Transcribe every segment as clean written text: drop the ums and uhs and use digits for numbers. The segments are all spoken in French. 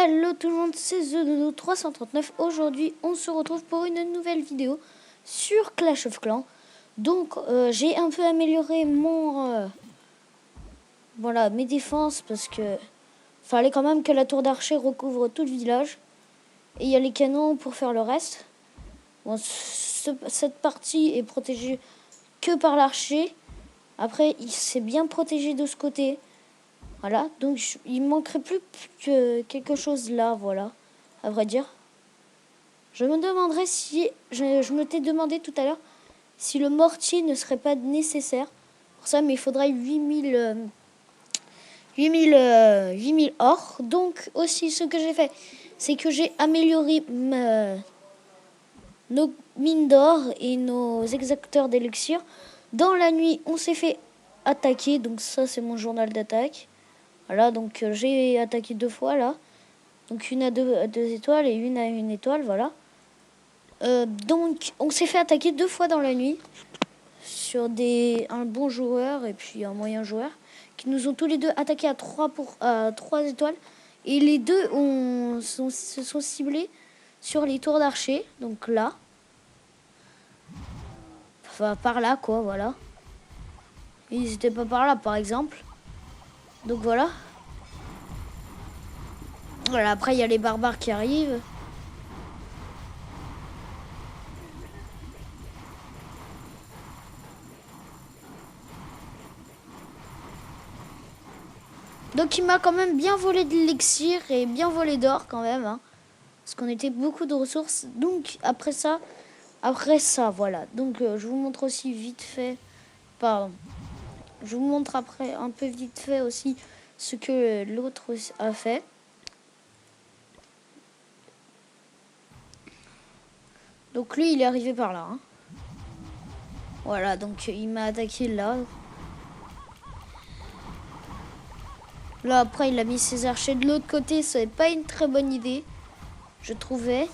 Hello tout le monde, c'est TheDodo339. Aujourd'hui, on se retrouve pour une nouvelle vidéo sur Clash of Clans. Donc, j'ai un peu amélioré mes défenses parce que fallait quand même que la tour d'archer recouvre tout le village. Et il y a les canons pour faire le reste. Bon, cette partie est protégée que par l'archer. Après, il s'est bien protégé de ce côté. Voilà, donc il manquerait plus que quelque chose là, voilà, à vrai dire. Je me demanderais si, je me t'ai demandé tout à l'heure, si le mortier ne serait pas nécessaire. Pour ça, mais il faudrait 8000 or. Donc aussi, ce que j'ai fait, c'est que j'ai amélioré nos mines d'or et nos exacteurs d'élixir. Dans la nuit, on s'est fait attaquer, donc ça c'est mon journal d'attaque. Voilà, donc j'ai attaqué 2 fois là. Donc une à 2 étoiles et une à 1 étoile, voilà. Donc on s'est fait attaquer 2 fois dans la nuit sur un bon joueur et puis un moyen joueur qui nous ont tous les deux attaqué à 3 étoiles. Et les deux se sont ciblés sur les tours d'archer, donc là. Enfin par là quoi, voilà. Ils étaient pas par là par exemple. Donc voilà. Voilà, après il y a les barbares qui arrivent. Donc il m'a quand même bien volé de l'élixir et bien volé d'or quand même. Hein, parce qu'on était beaucoup de ressources. Donc après ça, voilà. Donc je vous montre aussi vite fait. Pardon. Je vous montre après un peu vite fait aussi ce que l'autre a fait. Donc lui il est arrivé par là. Hein. Voilà, donc il m'a attaqué là. Là après il a mis ses archers de l'autre côté. Ça n'est pas une très bonne idée. J'ai trouvé.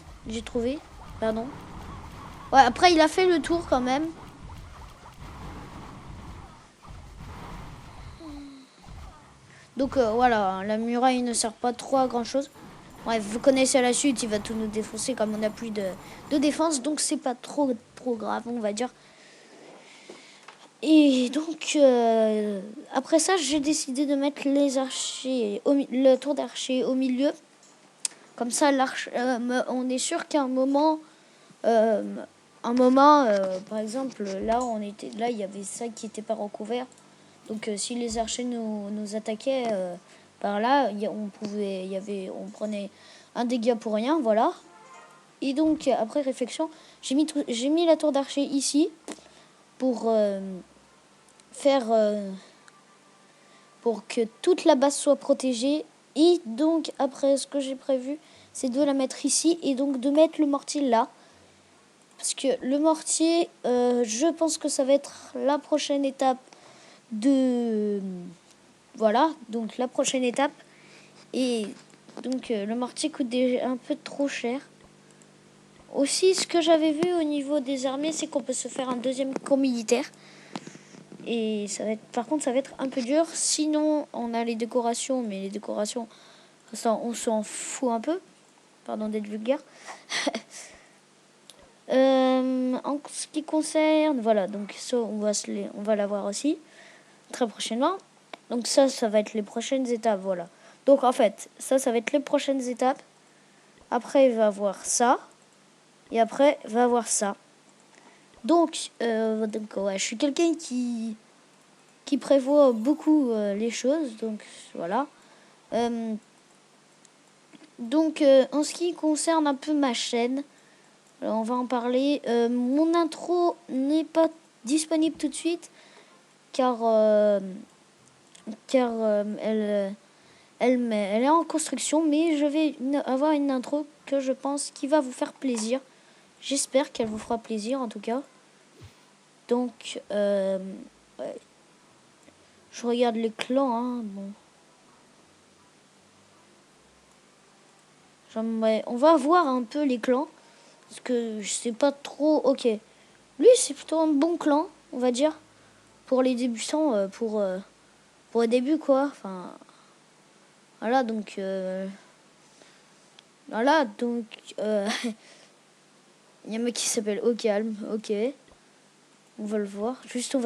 Pardon. Ouais, après il a fait le tour quand même. Donc voilà, la muraille ne sert pas trop à grand chose. Bref, vous connaissez la suite, il va tout nous défoncer comme on n'a plus de défense. Donc c'est pas trop grave, on va dire. Et donc après ça, j'ai décidé de mettre les archers, le tour d'archer au milieu. Comme ça, on est sûr qu'à un moment, par exemple, là il y avait ça qui n'était pas recouvert. Donc si les archers nous attaquaient par là, on prenait un dégât pour rien, voilà. Et donc après réflexion, j'ai mis la tour d'archer ici pour pour que toute la base soit protégée. Et donc après ce que j'ai prévu, c'est de la mettre ici et donc de mettre le mortier là. Parce que le mortier, je pense que ça va être la prochaine étape voilà, donc la prochaine étape. Et donc le mortier coûte déjà un peu trop cher. Aussi, ce que j'avais vu au niveau des armées, c'est qu'on peut se faire un deuxième camp militaire. Et par contre, ça va être un peu dur. Sinon, on a les décorations, mais les décorations, ça, on s'en fout un peu. Pardon d'être vulgaire. En ce qui concerne, voilà, donc ça, on va l'avoir aussi très prochainement. Donc ça va être les prochaines étapes, voilà. Donc en fait, ça va être les prochaines étapes. Après, il va avoir ça. Et après, il va avoir ça. Donc ouais, je suis quelqu'un qui prévoit beaucoup les choses. Donc voilà. Donc en ce qui concerne un peu ma chaîne, on va en parler. Mon intro n'est pas disponible tout de suite. Car elle est en construction, mais je vais avoir une intro que je pense qui va vous faire plaisir. J'espère qu'elle vous fera plaisir en tout cas. Donc, ouais. Je regarde les clans. Hein, bon. On va voir un peu les clans. Parce que je sais pas trop. Ok. Lui, c'est plutôt un bon clan, on va dire. Pour les débutants, pour le début, quoi. Enfin. Voilà, donc. Voilà, donc il y a un mec qui s'appelle Au Calme, ok. On va le voir, juste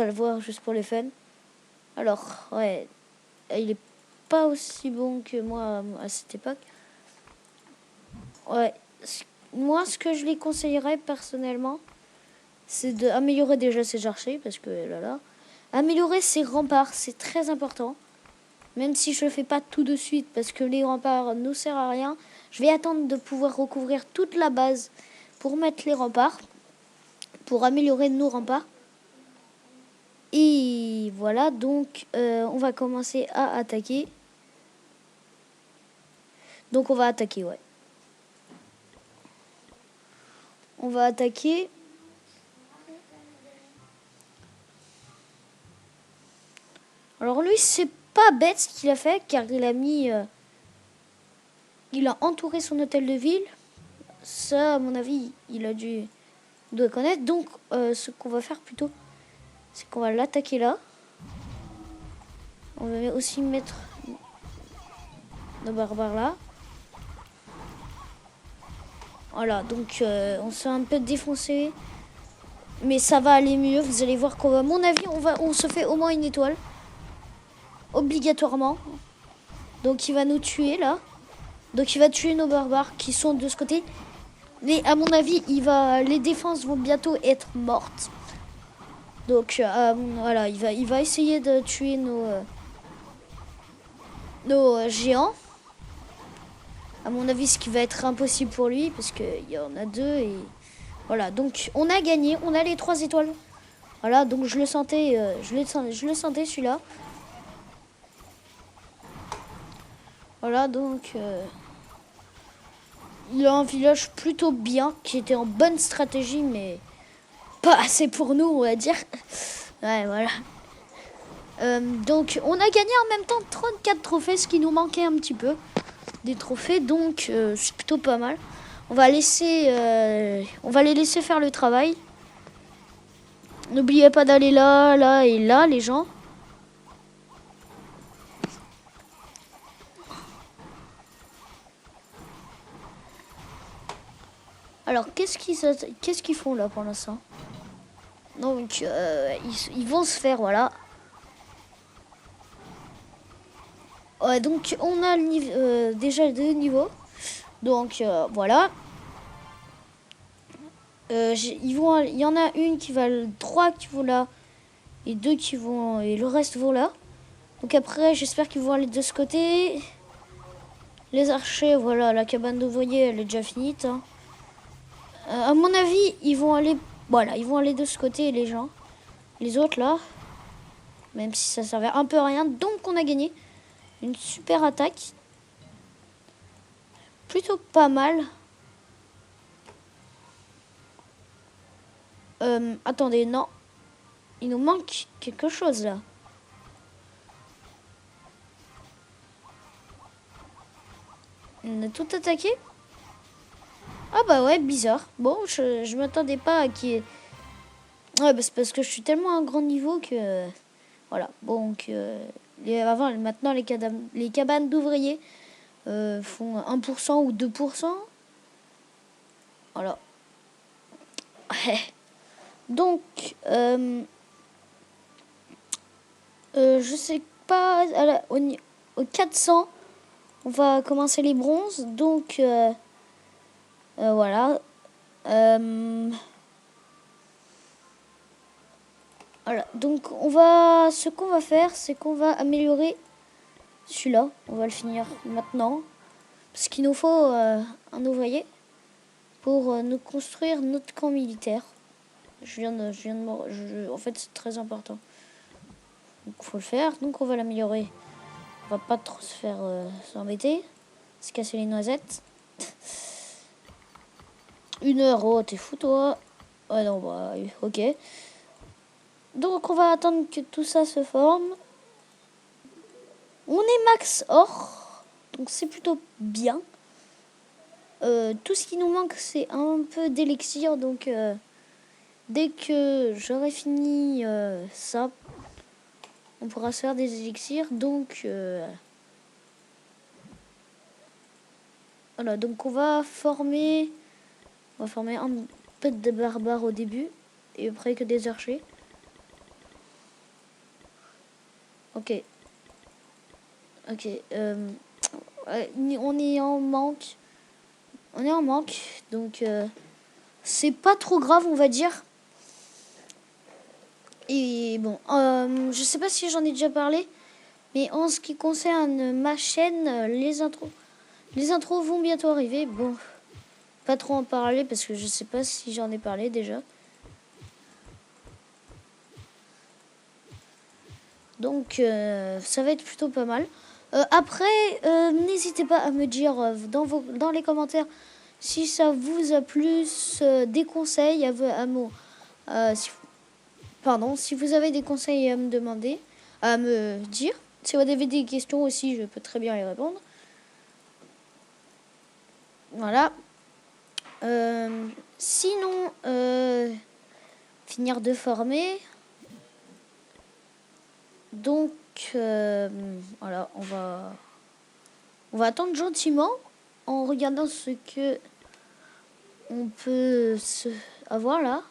pour les fun. Alors, ouais, il est pas aussi bon que moi à cette époque. Ouais, moi ce que je lui conseillerais personnellement, c'est d'améliorer déjà ses archers, parce que là, améliorer ses remparts, c'est très important. Même si je le fais pas tout de suite, parce que les remparts ne servent à rien, je vais attendre de pouvoir recouvrir toute la base pour mettre les remparts, pour améliorer nos remparts. Et voilà, donc on va commencer à attaquer. Donc on va attaquer, ouais. On va attaquer. Alors lui, c'est pas bête ce qu'il a fait, car il a mis... il a entouré son hôtel de ville. Ça, à mon avis, il doit connaître. Donc, ce qu'on va faire plutôt, c'est qu'on va l'attaquer là. On va aussi mettre nos barbares là. Voilà, donc on se fait un peu défoncer. Mais ça va aller mieux. Vous allez voir qu'à mon avis, on se fait au moins une étoile. Obligatoirement. Donc il va nous tuer là. Donc il va tuer nos barbares qui sont de ce côté. Mais à mon avis, les défenses vont bientôt être mortes. Donc voilà, il va essayer de tuer nos géants. À mon avis, ce qui va être impossible pour lui, parce qu'il y en a deux. Et voilà, donc on a gagné, on a les 3 étoiles. Voilà, donc je le sentais, je le sentais celui-là. Voilà, donc il a un village plutôt bien, qui était en bonne stratégie, mais pas assez pour nous, on va dire. Ouais, voilà. Donc on a gagné en même temps 34 trophées, ce qui nous manquait un petit peu. Des trophées, donc c'est plutôt pas mal. On va les laisser faire le travail. N'oubliez pas d'aller là, là et là, les gens. Alors, qu'est-ce qu'ils font là pour l'instant? Donc, ils vont se faire, voilà. Ouais, donc, on a déjà 2 niveaux. Donc, voilà. Il y en a une qui va, 3 qui vont là, et 2 qui vont, et le reste vont là. Donc après, j'espère qu'ils vont aller de ce côté. Les archers, voilà, la cabane d'ouvriers, elle est déjà finie. Hein. À mon avis, ils vont aller de ce côté, les gens. Les autres, là. Même si ça servait un peu à rien. Donc, on a gagné. Une super attaque. Plutôt pas mal. Attendez, non. Il nous manque quelque chose, là. On a tout attaqué? Ah bah ouais, bizarre. Bon, je m'attendais pas à qu'il y ait... Ouais, bah c'est parce que je suis tellement à un grand niveau que... Voilà, donc... maintenant, les cabanes d'ouvriers font 1% ou 2%. Voilà. Donc, je sais pas, au 400, on va commencer les bronzes. Donc, voilà. Voilà. Donc, ce qu'on va faire, c'est qu'on va améliorer celui-là. On va le finir maintenant. Parce qu'il nous faut un ouvrier pour nous construire notre camp militaire. En fait, c'est très important. Donc, faut le faire. Donc, on va l'améliorer. On va pas trop se faire s'embêter. Se casser les noisettes. 1 heure, oh, t'es fou, toi. Ouais, non, bah, ok. Donc, on va attendre que tout ça se forme. On est max or. Donc, c'est plutôt bien. Tout ce qui nous manque, c'est un peu d'élixir. Donc, dès que j'aurai fini ça, on pourra se faire des élixirs. Donc, Voilà, donc on va former un peu de barbares au début et après que des archers. Ok. Ok. On est en manque. On est en manque, donc c'est pas trop grave, on va dire. Et bon, je sais pas si j'en ai déjà parlé, mais en ce qui concerne ma chaîne, les intros vont bientôt arriver. Bon, pas trop en parler parce que je sais pas si j'en ai parlé déjà. Donc ça va être plutôt pas mal. Après, n'hésitez pas à me dire dans les commentaires si ça vous a plu, des conseils si vous avez des conseils à me demander, à me dire. Si vous avez des questions aussi, je peux très bien y répondre. Voilà. Sinon, finir de former. Donc, voilà, on va attendre gentiment en regardant ce que on peut avoir là.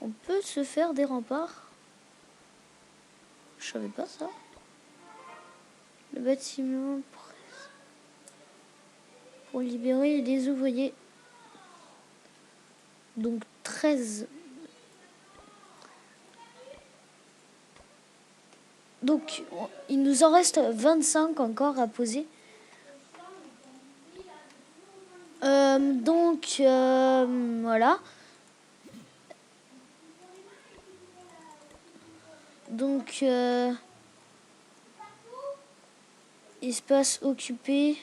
On peut se faire des remparts. Je savais pas ça. Le bâtiment pour libérer les ouvriers. Donc 13. Donc il nous en reste 25 encore à poser. Voilà. Donc espace occupé.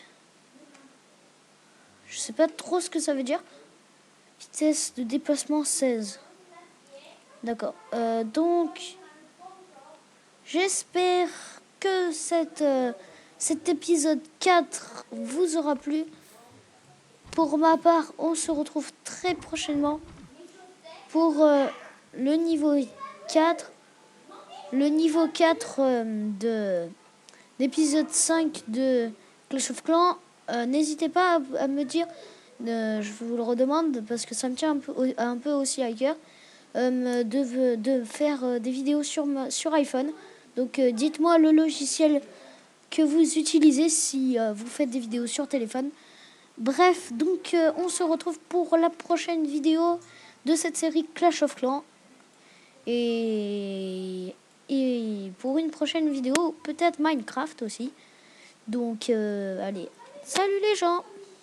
Je sais pas trop ce que ça veut dire. Vitesse de déplacement 16. D'accord. Donc j'espère que cet épisode 4 vous aura plu. Pour ma part, on se retrouve très prochainement pour le niveau 4. Le niveau 4 de l'épisode 5 de Clash of Clans. N'hésitez pas à me dire, je vous le redemande parce que ça me tient un peu aussi à cœur, de faire des vidéos sur iPhone. Donc dites-moi le logiciel que vous utilisez si vous faites des vidéos sur téléphone. Bref, donc on se retrouve pour la prochaine vidéo de cette série Clash of Clans. Et pour une prochaine vidéo, peut-être Minecraft aussi. Donc allez, salut les gens!